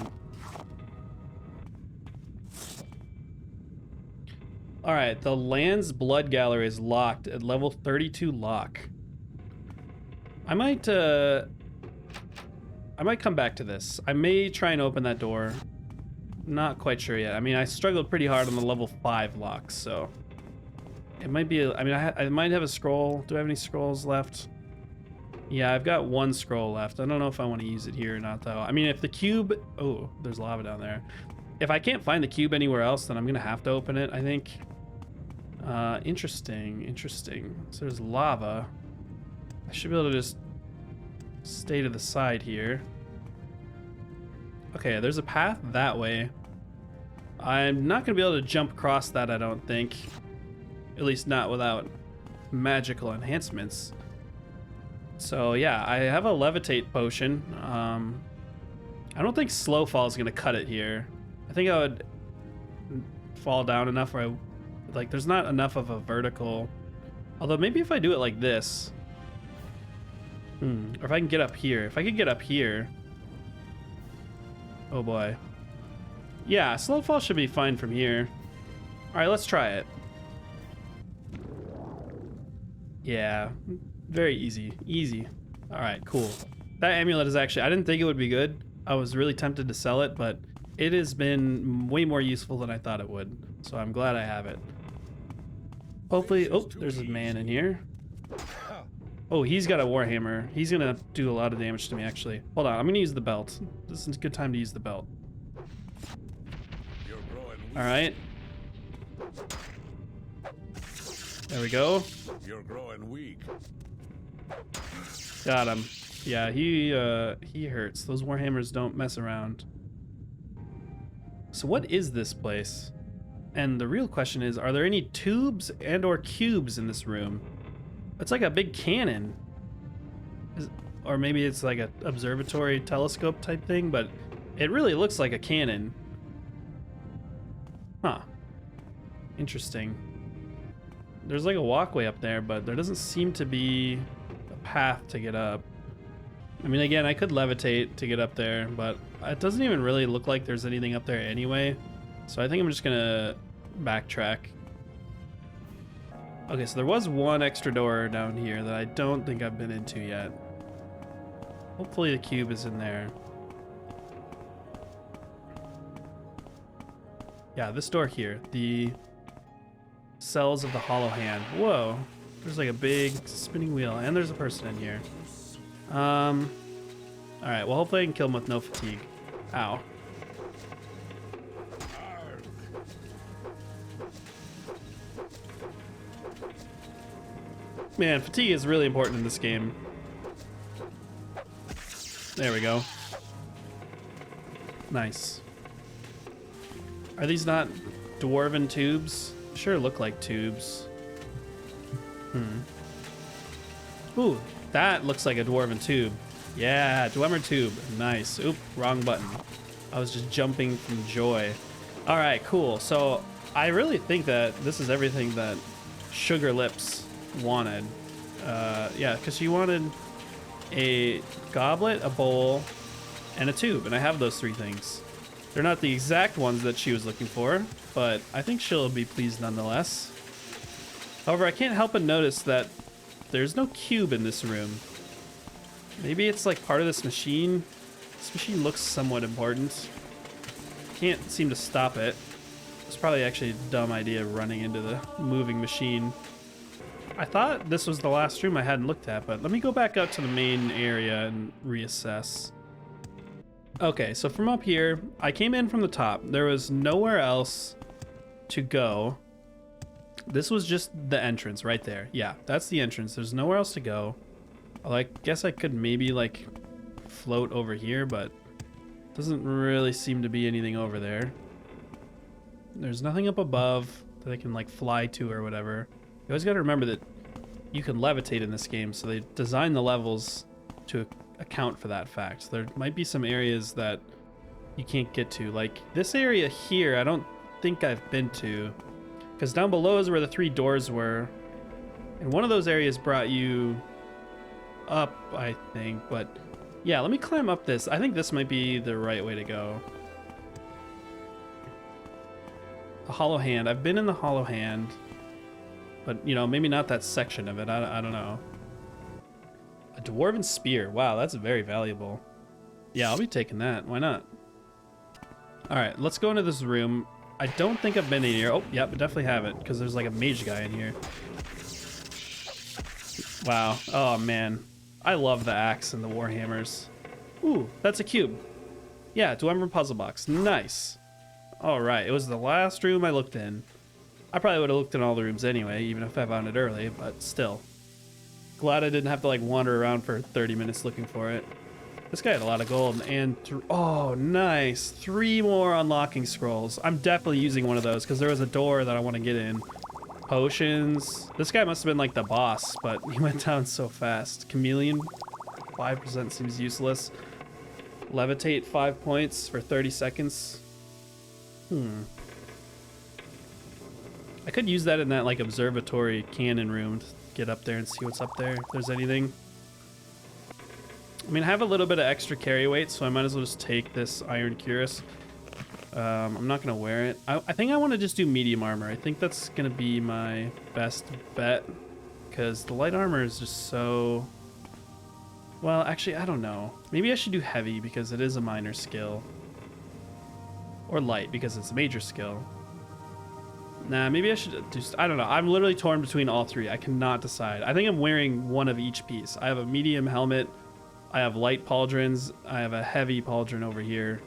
Speaker 1: Alright, the Land's Blood Gallery is locked at level 32 lock. I might come back to this. I may try and open that door. Not quite sure yet. I mean, I struggled pretty hard on the level 5 locks, so... It might be... I mean, I might have a scroll. Do I have any scrolls left? Yeah, I've got 1 scroll left. I don't know if I want to use it here or not, though. I mean, if the cube... Oh, there's lava down there. If I can't find the cube anywhere else, then I'm going to have to open it, I think. Interesting, interesting. So there's lava. I should be able to just stay to the side here. Okay, there's a path that way. I'm not going to be able to jump across that, I don't think. At least not without magical enhancements. So yeah, I have a levitate potion. I don't think slow fall is going to cut it here. I think I would fall down enough where like there's not enough of a vertical. Although maybe if I do it like this. Or if I can get up here. If I could get up here. Oh boy. Yeah, slow fall should be fine from here. All right, let's try it. Yeah, very easy. Easy. All right, cool. That amulet is actually, I didn't think it would be good. I was really tempted to sell it, but it has been way more useful than I thought it would. So I'm glad I have it. Hopefully, oh, there's a man in here. Oh, he's got a warhammer. He's gonna do a lot of damage to me, actually. Hold on, I'm gonna use the belt. This is a good time to use the belt. All right. There we go.
Speaker 3: You're growing weak.
Speaker 1: Got him. Yeah, he hurts. Those warhammers don't mess around. So what is this place? And the real question is, are there any tubes and or cubes in this room? It's like a big cannon. Or maybe it's like an observatory telescope type thing, but it really looks like a cannon. Huh. Interesting. There's like a walkway up there, but there doesn't seem to be a path to get up. I mean, again, I could levitate to get up there, but it doesn't even really look like there's anything up there anyway. So I think I'm just gonna backtrack. Okay, so there was one extra door down here that I don't think I've been into yet. Hopefully the cube is in there. Yeah, this door here. The cells of the hollow hand. Whoa. There's like a big spinning wheel, and there's a person in here. Alright, well hopefully I can kill him with no fatigue. Ow. Man, fatigue is really important in this game. There we go. Nice. Are these not dwarven tubes? Sure look like tubes. Ooh, that looks like a dwarven tube. Yeah, Dwemer tube. Nice. Oop, wrong button. I was just jumping from joy. All right, cool. So I really think that this is everything that Sugar Lips wanted. Yeah, because she wanted a goblet, a bowl, and a tube, and I have those three things. They're not the exact ones that she was looking for, but I think she'll be pleased nonetheless. However, I can't help but notice that there's no cube in this room. Maybe it's like part of this machine. This machine looks somewhat important. Can't seem to stop it. It's probably actually a dumb idea running into the moving machine. I thought this was the last room I hadn't looked at, but let me go back up to the main area and reassess. Okay, so from up here, I came in from the top. There was nowhere else to go. This was just the entrance right there. Yeah, that's the entrance. There's nowhere else to go. I guess I could maybe like float over here, but doesn't really seem to be anything over there. There's nothing up above that I can like fly to or whatever. You always got to remember that you can levitate in this game, so they designed the levels to account for that fact. So there might be some areas that you can't get to. Like this area here, I don't think I've been to, because down below is where the 3 doors were. And one of those areas brought you up, I think. But yeah, let me climb up this. I think this might be the right way to go. The Hollow Hand. I've been in the Hollow Hand. But, you know, maybe not that section of it. I don't know. A Dwarven Spear. Wow, that's very valuable. Yeah, I'll be taking that. Why not? All right, let's go into this room. I don't think I've been in here. Oh, yep, I definitely have it, because there's like a mage guy in here. Wow. Oh, man. I love the axe and the warhammers. Ooh, that's a cube. Yeah, Dwemer puzzle box. Nice. All right, it was the last room I looked in. I probably would have looked in all the rooms anyway, even if I found it early, but still. Glad I didn't have to like wander around for 30 minutes looking for it. This guy had a lot of gold and oh, nice. 3 more unlocking scrolls. I'm definitely using one of those because there was a door that I want to get in. Potions. This guy must have been like the boss, but he went down so fast. Chameleon, 5% seems useless. Levitate 5 points for 30 seconds. I could use that in that like observatory cannon room to get up there and see what's up there, if there's anything. I mean, I have a little bit of extra carry weight, so I might as well just take this iron cuirass. I'm not gonna wear it. I think I want to just do medium armor. I think that's gonna be my best bet because the light armor is just so... Well, actually, I don't know. Maybe I should do heavy because it is a minor skill. Or light because it's a major skill. Nah, maybe I should do... I don't know. I'm literally torn between all 3. I cannot decide. I think I'm wearing one of each piece. I have a medium helmet. I have light pauldrons. I have a heavy pauldron over here.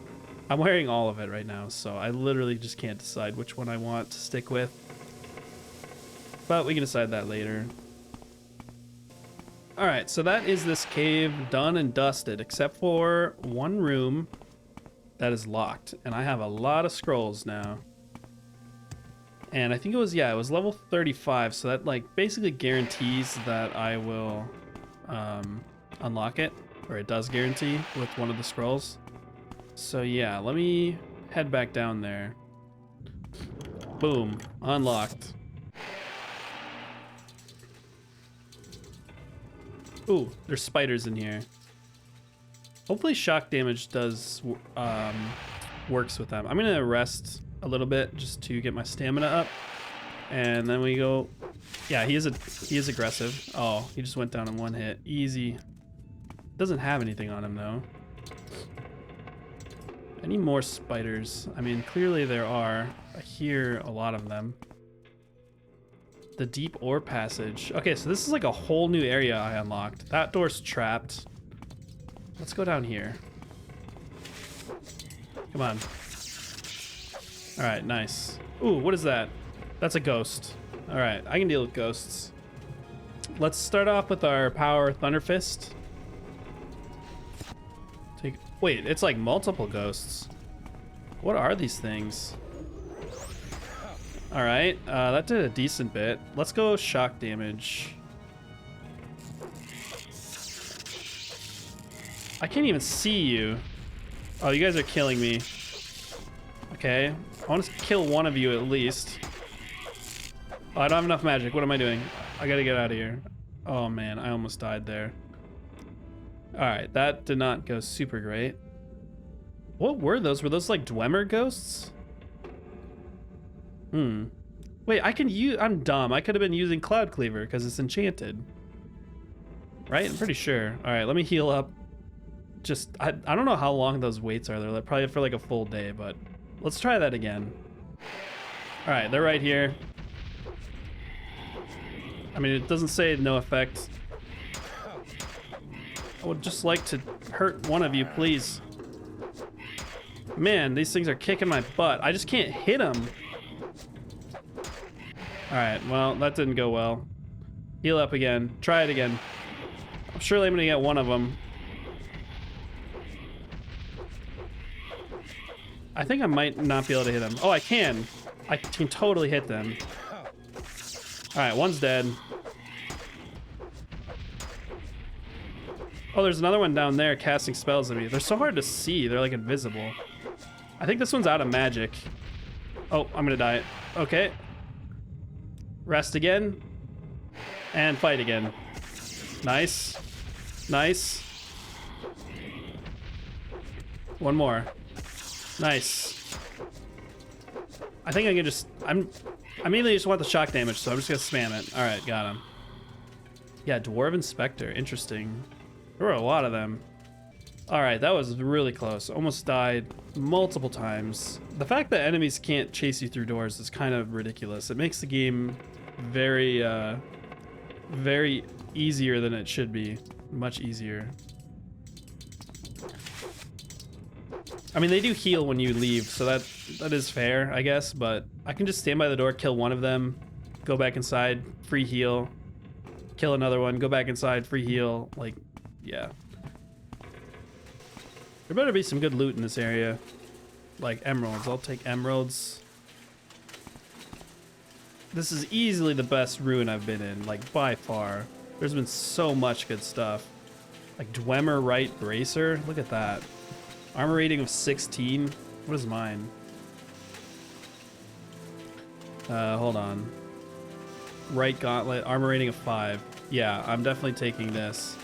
Speaker 1: I'm wearing all of it right now, so I literally just can't decide which one I want to stick with. But we can decide that later. Alright, so that is this cave done and dusted, except for one room that is locked. And I have a lot of scrolls now. And I think it was, yeah, it was level 35, so that like basically guarantees that I will unlock it, or it does guarantee with one of the scrolls. So yeah, let me head back down there. Boom, unlocked. Ooh, there's spiders in here. Hopefully shock damage does works with them. I'm gonna rest a little bit just to get my stamina up, and then we go. Yeah, he is aggressive. Oh, he just went down in one hit. Easy. Doesn't have anything on him though. I need more spiders. I mean, clearly there are. I hear a lot of them. The deep ore passage. Okay, so this is like a whole new area I unlocked. That door's trapped. Let's go down here. Come on. All right, nice. Ooh, what is that? That's a ghost. All right, I can deal with ghosts. Let's start off with our power Thunder Fist. Wait, it's like multiple ghosts. What are these things? All right, that did a decent bit. Let's go shock damage. I can't even see you. Oh, you guys are killing me. Okay, I want to kill one of you at least. Oh, I don't have enough magic. What am I doing? I gotta get out of here. Oh man, I almost died there. All right, that did not go super great. What were those? Were those like Dwemer ghosts? Wait, I can use... I'm dumb. I could have been using Cloud Cleaver because it's enchanted. Right? I'm pretty sure. All right, let me heal up. Just... I don't know how long those waits are. They're like, probably for like a full day, but let's try that again. All right, they're right here. I mean, it doesn't say no effect. I would just like to hurt one of you, please. Man, these things are kicking my butt. I just can't hit them. All right, well, that didn't go well. Heal up again. Try it again. Surely I'm gonna get one of them. I think I might not be able to hit them. Oh, I can. I can totally hit them. All right, one's dead. Oh, there's another one down there casting spells at me. They're so hard to see. They're like invisible. I think this one's out of magic. Oh, I'm gonna die. Okay. Rest again. And fight again. Nice. Nice. One more. Nice. I think I can just... I immediately just want the shock damage, so I'm just gonna spam it. Alright, got him. Yeah, Dwarven Spectre. Interesting. There were a lot of them. Alright, that was really close. Almost died multiple times. The fact that enemies can't chase you through doors is kind of ridiculous. It makes the game very, very easier than it should be. Much easier. I mean, they do heal when you leave, so that is fair, I guess, but I can just stand by the door, kill one of them, go back inside, free heal, kill another one, go back inside, free heal. Like, yeah. There better be some good loot in this area. Like emeralds. I'll take emeralds. This is easily the best ruin I've been in, like by far. There's been so much good stuff. Like Dwemer right bracer. Look at that. Armor rating of 16. What is mine? Hold on. Right gauntlet. Armor rating of 5. Yeah, I'm definitely taking this.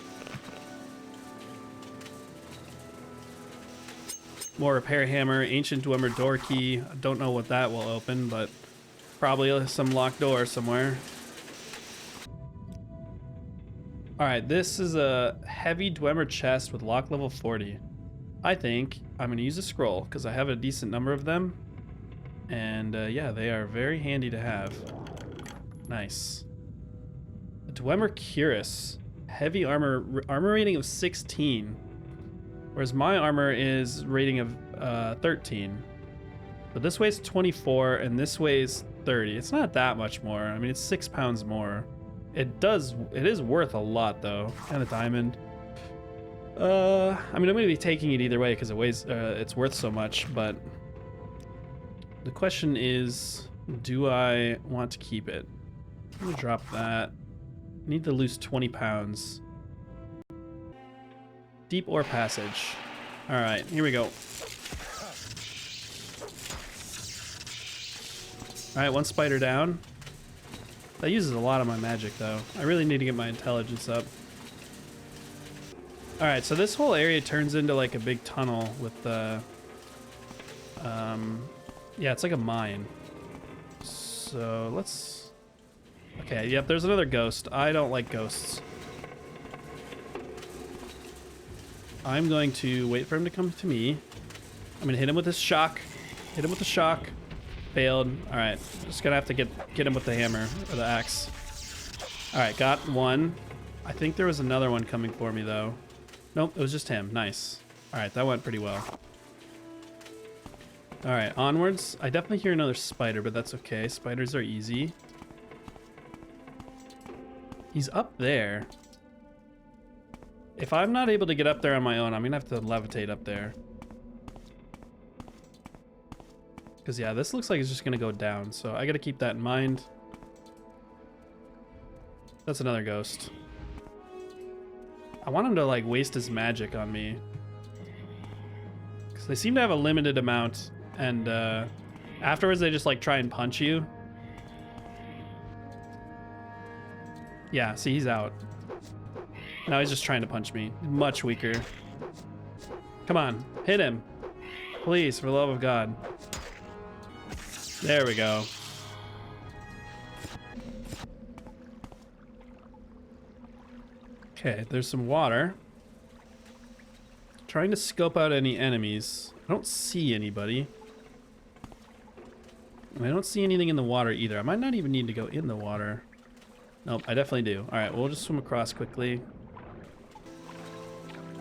Speaker 1: More repair hammer. Ancient Dwemer door key. I don't know what that will open, but probably some locked door somewhere. Alright, this is a heavy Dwemer chest with lock level 40. I think I'm going to use a scroll because I have a decent number of them. And yeah, they are very handy to have. Nice. A Dwemer Cuirass. Heavy armor rating of 16. Whereas my armor is rating of 13. But this weighs 24 and this weighs 30. It's not that much more. I mean, it's 6 pounds more. It is worth a lot though. And a diamond. I mean, I'm gonna be taking it either way because it weighs, it's worth so much, but the question is, do I want to keep it? I'm gonna drop that. I need to lose 20 pounds. Deep ore passage. All right, here we go. All right, one spider down. That uses a lot of my magic though. I really need to get my intelligence up. All right, so this whole area turns into like a big tunnel with the, yeah, it's like a mine. So let's, okay, yep, there's another ghost. I don't like ghosts. I'm going to wait for him to come to me. I'm gonna hit him with this shock. Hit him with the shock. Failed. All right, just gonna have to get him with the hammer or the axe. All right, got one. I think there was another one coming for me though. Nope, it was just him. Nice. All right, that went pretty well. All right, onwards. I definitely hear another spider, but that's okay. Spiders are easy. He's up there. If I'm not able to get up there on my own, I'm gonna have to levitate up there. Because yeah, this looks like it's just gonna go down, so I gotta keep that in mind. That's another ghost. I want him to like waste his magic on me. Because they seem to have a limited amount, and afterwards they just like try and punch you. Yeah, see, he's out. Now he's just trying to punch me. Much weaker. Come on, hit him. Please, for the love of God. There we go. Okay, there's some water. Trying to scope out any enemies. I don't see anybody. And I don't see anything in the water either. I might not even need to go in the water. Nope, I definitely do. All right, we'll just swim across quickly.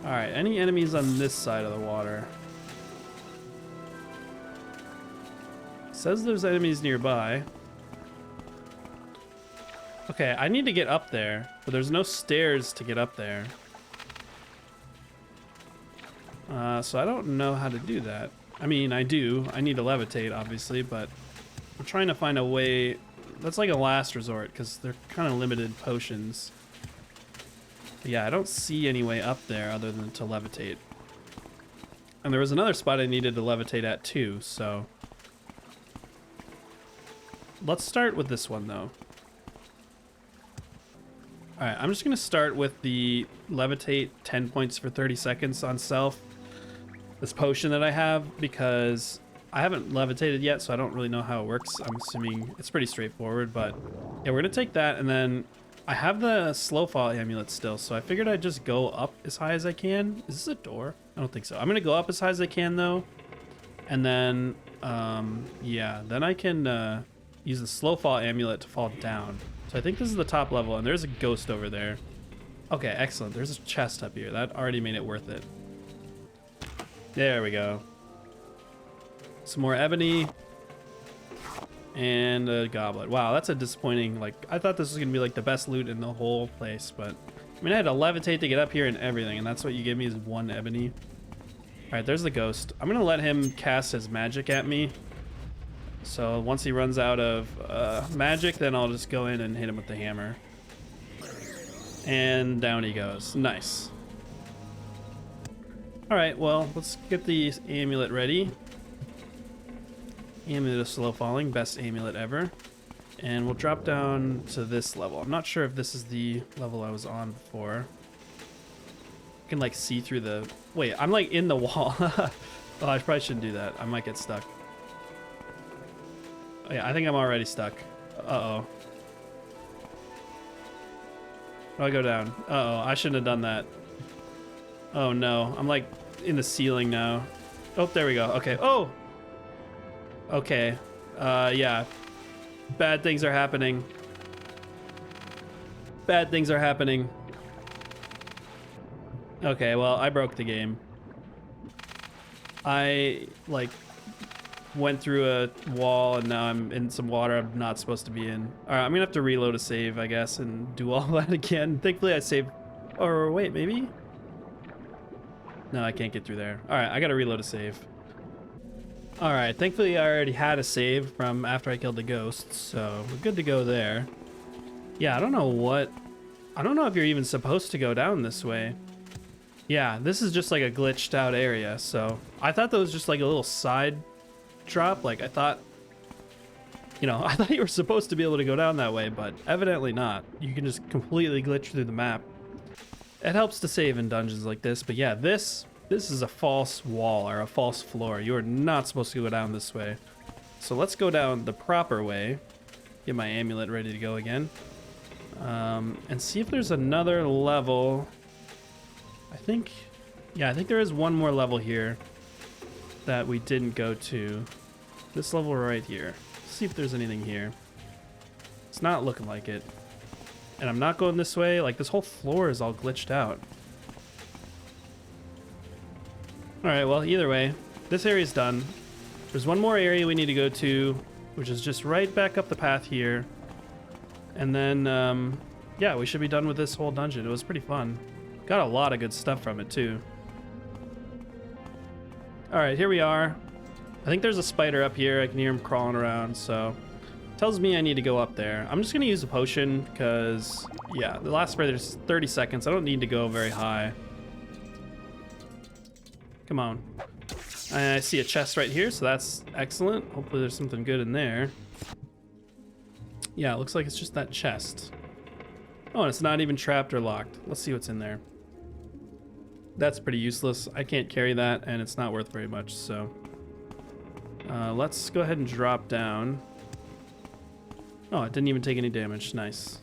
Speaker 1: All right, any enemies on this side of the water? Says there's enemies nearby. Okay, I need to get up there, but there's no stairs to get up there. So I don't know how to do that. I mean, I do. I need to levitate, obviously, but I'm trying to find a way. That's like a last resort, because they're kind of limited potions. But yeah, I don't see any way up there other than to levitate. And there was another spot I needed to levitate at too, so... Let's start with this one, though. Alright, I'm just going to start with the levitate 10 points for 30 seconds on self. This potion that I have, because I haven't levitated yet, so I don't really know how it works. I'm assuming it's pretty straightforward, but yeah, we're going to take that, and then I have the slow fall amulet still, so I figured I'd just go up as high as I can. Is this a door? I don't think so. I'm going to go up as high as I can, though, and then, yeah, then I can... use the slow fall amulet to fall down. So I think this is the top level, and there's a ghost over there. Okay, excellent. There's a chest up here. That already made it worth it. There we go. Some more ebony. And a goblet. Wow, that's a disappointing, like, I thought this was gonna be like the best loot in the whole place, but I mean, I had to levitate to get up here and everything, and that's what you give me is 1 ebony. All right, there's the ghost. I'm gonna let him cast his magic at me. So once he runs out of magic, then I'll just go in and hit him with the hammer. And down he goes. Nice. All right, well, let's get the amulet ready. Amulet of slow falling, best amulet ever. And we'll drop down to this level. I'm not sure if this is the level I was on before. I can like see through the... Wait, I'm like in the wall. Oh, I probably shouldn't do that. I might get stuck. Oh, yeah, I think I'm already stuck. Uh-oh. Oh, I go down. Uh-oh, I shouldn't have done that. Oh no, I'm like in the ceiling now. Oh, there we go. Okay. Oh! Okay. Yeah. Bad things are happening. Bad things are happening. Okay, well, I broke the game. I, like, went through a wall and now I'm in some water I'm not supposed to be in. Alright, I'm gonna have to reload a save, I guess, and do all that again. Thankfully, I saved... Or wait, maybe? No, I can't get through there. Alright, I gotta reload a save. Alright, thankfully I already had a save from after I killed the ghosts, so we're good to go there. Yeah, I don't know if you're even supposed to go down this way. Yeah, this is just like a glitched out area, so I thought that was just like a little side drop. Like I thought, you know, I thought you were supposed to be able to go down that way, but evidently not. You can just completely glitch through the map. It helps to save in dungeons like this, but yeah, this is a false wall or a false floor. You are not supposed to go down this way. So let's go down the proper way. Get my amulet ready to go again. And see if there's another level. I think there is one more level here that we didn't go to. This level right here. See if there's anything here. It's not looking like it. And I'm not going this way. Like, this whole floor is all glitched out. Alright, well, either way, this area's done. There's one more area we need to go to, which is just right back up the path here. And then, yeah, we should be done with this whole dungeon. It was pretty fun. Got a lot of good stuff from it, too. Alright, here we are. I think there's a spider up here. I can hear him crawling around, so... Tells me I need to go up there. I'm just going to use a potion, because, yeah, the last spider is 30 seconds. I don't need to go very high. Come on. I see a chest right here, so that's excellent. Hopefully there's something good in there. Yeah, it looks like it's just that chest. Oh, and it's not even trapped or locked. Let's see what's in there. That's pretty useless. I can't carry that, and it's not worth very much, so... let's go ahead and drop down. Oh, it didn't even take any damage. Nice.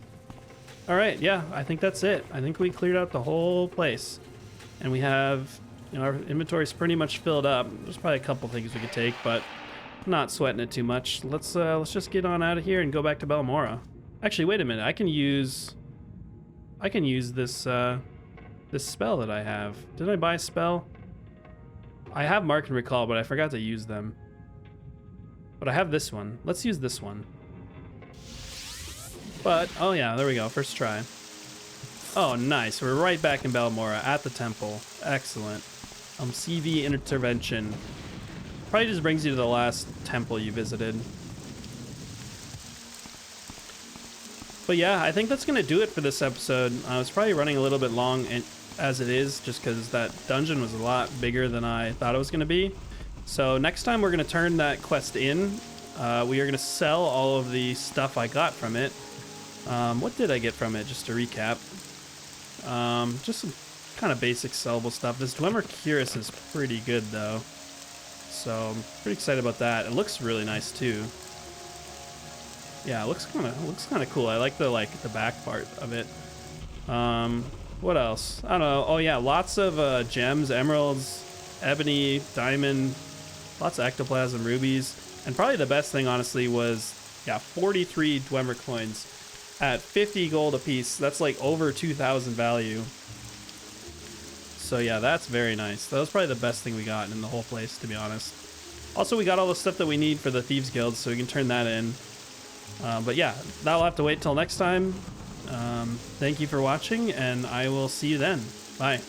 Speaker 1: Alright, yeah, I think that's it. I think we cleared out the whole place. And we have... You know, our inventory's pretty much filled up. There's probably a couple things we could take, but I'm not sweating it too much. Let's just get on out of here and go back to Balmora. Actually, wait a minute. I can use this this spell that I have. Didn't I buy a spell? I have Mark and Recall, but I forgot to use them. But I have this one. Let's use this one. But oh yeah, there we go. First try. Oh, nice. We're right back in Balmora at the temple. Excellent. CV intervention. Probably just brings you to the last temple you visited. But yeah, I think that's going to do it for this episode. It's probably running a little bit long as it is, just because that dungeon was a lot bigger than I thought it was going to be. So next time we're going to turn that quest in. We are going to sell all of the stuff I got from it. What did I get from it, just to recap? Just some kind of basic sellable stuff. This Dwemer Cuirass is pretty good though, so I'm pretty excited about that. It looks really nice too. Yeah, it looks kind of cool. I like the back part of it. What else? I don't know. Oh yeah, lots of gems, emeralds, ebony, diamond, lots of ectoplasm, rubies, and probably the best thing honestly was 43 Dwemer coins. At 50 gold a piece, that's like over 2,000 value. So yeah, that's very nice. That was probably the best thing we got in the whole place, to be honest. Also, we got all the stuff that we need for the Thieves Guild, so we can turn that in. But yeah, that'll have to wait till next time. Thank you for watching, and I will see you then. Bye.